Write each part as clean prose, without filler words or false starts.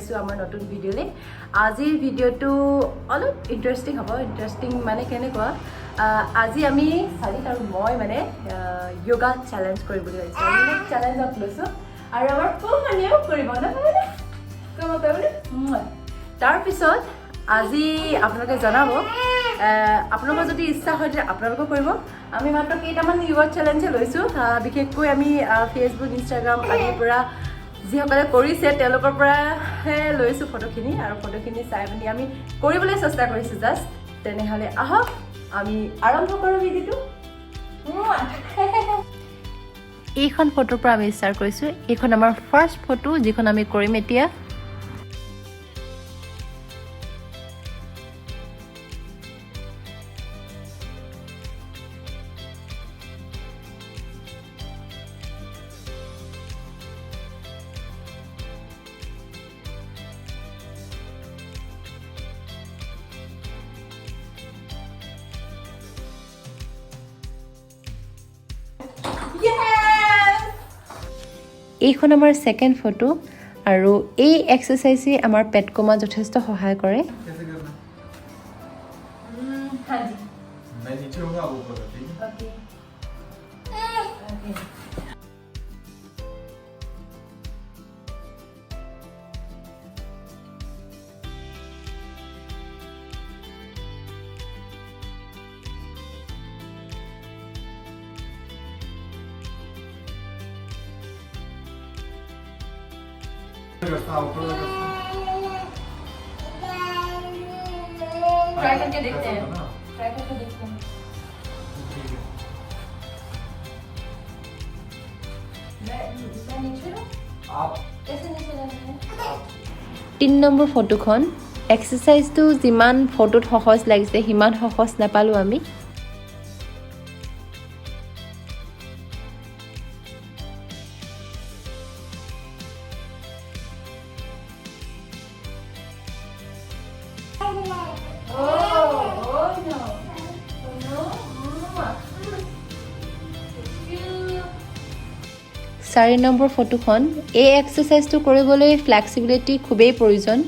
ওলাইছো আমাৰ নতুন ভিডিঅ'লে আজিৰ ভিডিঅ'টো অলপ ইন্টাৰেষ্টিং হ'ব ইন্টাৰেষ্টিং মানে কেনেকুৱা আজি আমি চাৰি আৰু মই মানে যোগা চ্যালেঞ্জ কৰিব বুলি ভাবিছো আমি চ্যালেঞ্জত লৈছো আৰু আমাৰ কোনেও কৰিব না তাৰ পিছত আজি আপোনালোকে জনাব আপোনালোকৰ যদি ইচ্ছা হয় যে আপোনালোকে কৰিব আমি মাত্ৰ কেইটামান যোগা চ্যালেঞ্জ লৈছো বিশেষকৈ আমি ফেসবুক ইনষ্টাগ্ৰাম আদিৰ পৰা যিসকলে কৰিছে তেওঁলোকৰ পৰাহে লৈছো ফটোখিনি আৰু ফটোখিনি চাই পিনি আমি কৰিবলৈ চেষ্টা কৰিছো জাস্ট তেনেহলে আহক আমি আৰম্ভ কৰো ভিডিঅ'টো এইখন ফটোৰ পৰা আমি ষ্টাৰ্ট কৰিছো এইখন আমাৰ ফাৰ্ষ্ট ফটো যিখন আমি কৰিম এতিয়া এইখন আমাৰ সেকেন্ড ফটো আৰু এই এক্সাৰসাইজে আমাৰ পেট কমা যথেষ্ট সহায় কৰে हाँ जी मैं नीचे होगा आप ऊपर ठीक है ओके ट्राई करके देखते हैं ट्राई करके देखते हैं मैं नीचे हूं आप कैसे नीचे जाना है 3 নম্বৰ ফটোখন এক্সাৰসাইজটো যিমান ফটোত সহজ লাগিছে হিমান সহজ নাপালো আমি চাৰি নম্বৰ ফটোখন এই এক্সাৰসাইজটো কৰিবলৈ ফ্লেক্সিবিলিটি খুবেই প্ৰয়োজন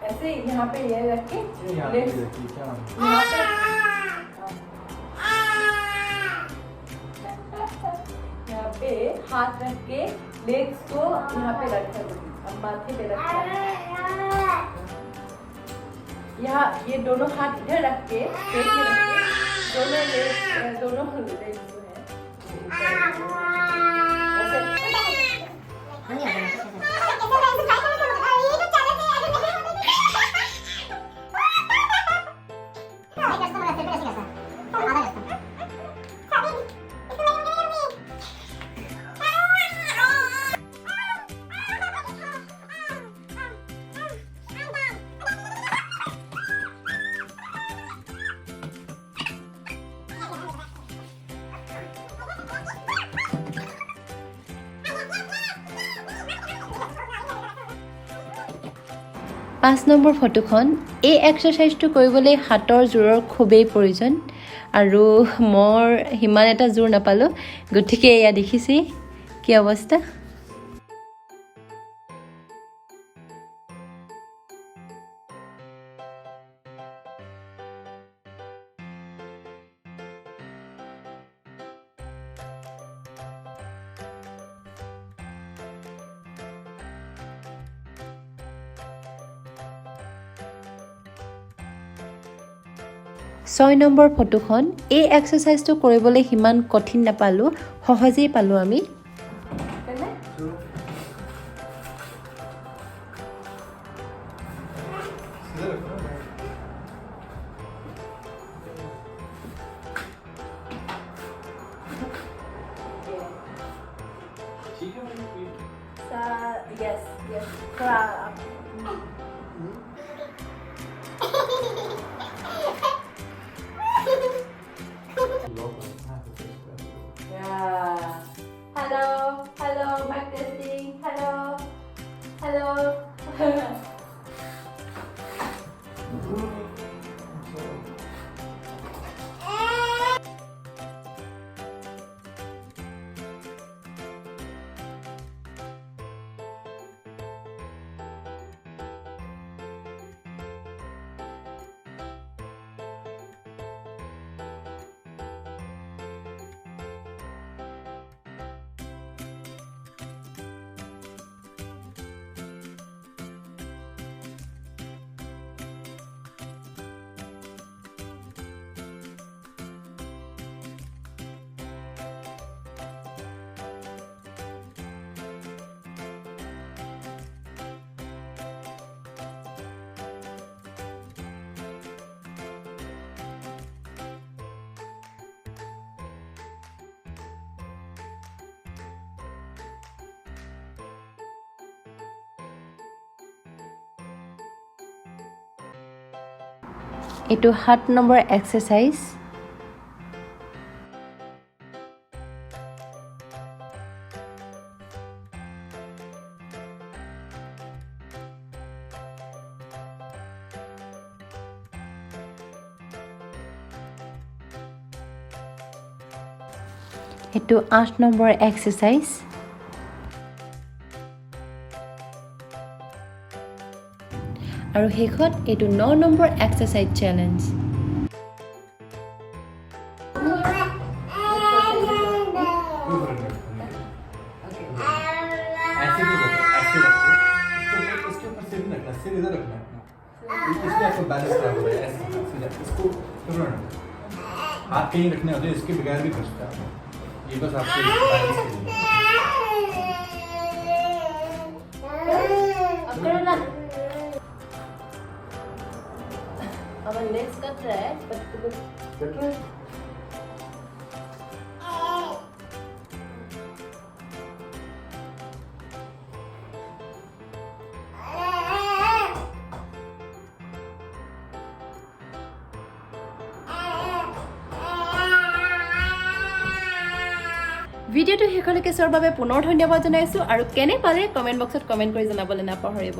ऐसे यहाँ पे ये रख के यहाँ पे देखिए क्या यहाँ पे हाथ रख के लेग्स को यहाँ पे रखा अब माथे पे रखा यहाँ ये दोनों हाथ इधर रख के पेट में रख के दोनों लेग्स जो है পাঁচ নম্বৰ ফটোখন এই এক্সাৰসাইজটো কৰিবলৈ হাতৰ জোৰৰ খুবেই প্ৰয়োজন আৰু মোৰ হিমান এটা জোৰ নাপালো গতিকে এয়া দেখিছি কি অৱস্থা 6 নম্বৰ ফটোখন এই এক্সাৰসাইজটো কৰিবলৈ হিমান কঠিন নাপালো সহজেই পালো আমি इधर रखो ना ठीक है Yes, yes. थोड़ा Yeah. Hello, hello, mic testing. Hello, hello. এইটো 7 নম্বৰ এক্সাৰসাইজ এইটো 8 নম্বৰ এক্সাৰসাইজ আৰু শেষত এইটো 9 নম্বৰ এক্সাৰসাইজ চ্যালেঞ্জ ऐसे रखो इसके ऊपर सिर रखना सिर इधर रखना इसलिए आपको बैलेंस खराब हो रहा है ऐसे इसको हाथ कहीं रखने होते हैं इसके बगैर भी कर सकते हैं ये बस आपके बैलेंस के लिए अब लेग्स कट रहा है पर कट रहा है ভিডিওটো শেষলৈকে চোৱাৰ বাবে পুনৰ ধন্যবাদ জনাইছো আৰু কেনে পালে কমেন্ট বক্সত কমেন্ট কৰি জনাবলৈ নাপাহৰিব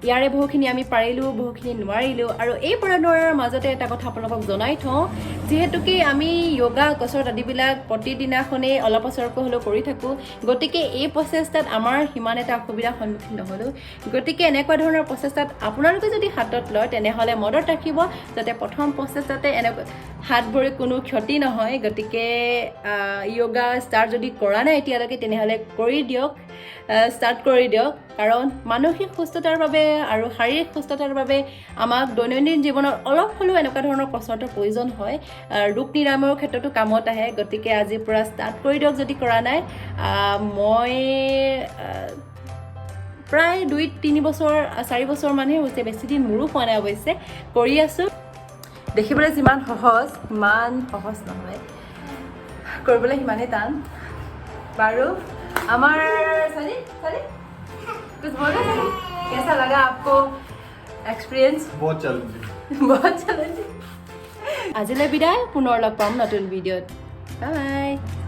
ইয়াৰে বহুখিনি আমি পাৰিলো বহুখিনি নোৱাৰিলো আৰু এই পৰা নোৱাৰাৰ মাজতে এটা কথা আপোনালোকক জনাই থওঁ যেহেতু কি আমি যোগা কসৰত আদিবিলাক প্ৰতিদিনাখনে অলপ অচৰকৈ হলেও কৰি থাকো গতিকে এই প্ৰচেষ্টাত আমাৰ হিমান এটা অসুবিধাৰ সন্মুখীন নহলো গতিকে এনেকুৱা ধৰণৰ প্ৰচেষ্টাত আপোনালোকে যদি হাতত লয় তেনেহলে মনত ৰাখিব যাতে প্ৰথম প্ৰচেষ্টাতে এনেকুৱা হাত ভৰি কোনো ক্ষতি নহয় গতিকে যোগা ষ্টাৰ্ট যদি কৰা নাই এতিয়ালৈকে তেনেহলে কৰি দিয়ক ষ্টাৰ্ট কৰি দিয়ক কাৰণ মানসিক সুস্থতাৰ বাবে আৰু শাৰীৰিক সুস্থতাৰ বাবে আমাক দৈনন্দিন জীৱনত অলপ হলেও এনেকুৱা ধৰণৰ কসৰতৰ প্ৰয়োজন হয় ৰোগ নিৰাময়ৰ ক্ষেত্ৰতো কামত আহে গতিকে আজিৰ পৰা ষ্টাৰ্ট কৰি দিয়ক যদি কৰা নাই মই প্ৰায় 2-3 বছৰ 4 বছৰ মানহে হৈছে বেছি দিন মোৰো হোৱা নাই অৱশ্যে কৰি আছো দেখিবলৈ যিমান সহজ নহয় কৰিবলৈ সিমানেই টান बारू अमर सनी कुछ बोलो कैसा लगा आपको एक्सपीरियंस बहुत चैलेंजिंग आजिले विदाय पुनर लग पाम नतुन भिडिओत बाय बाय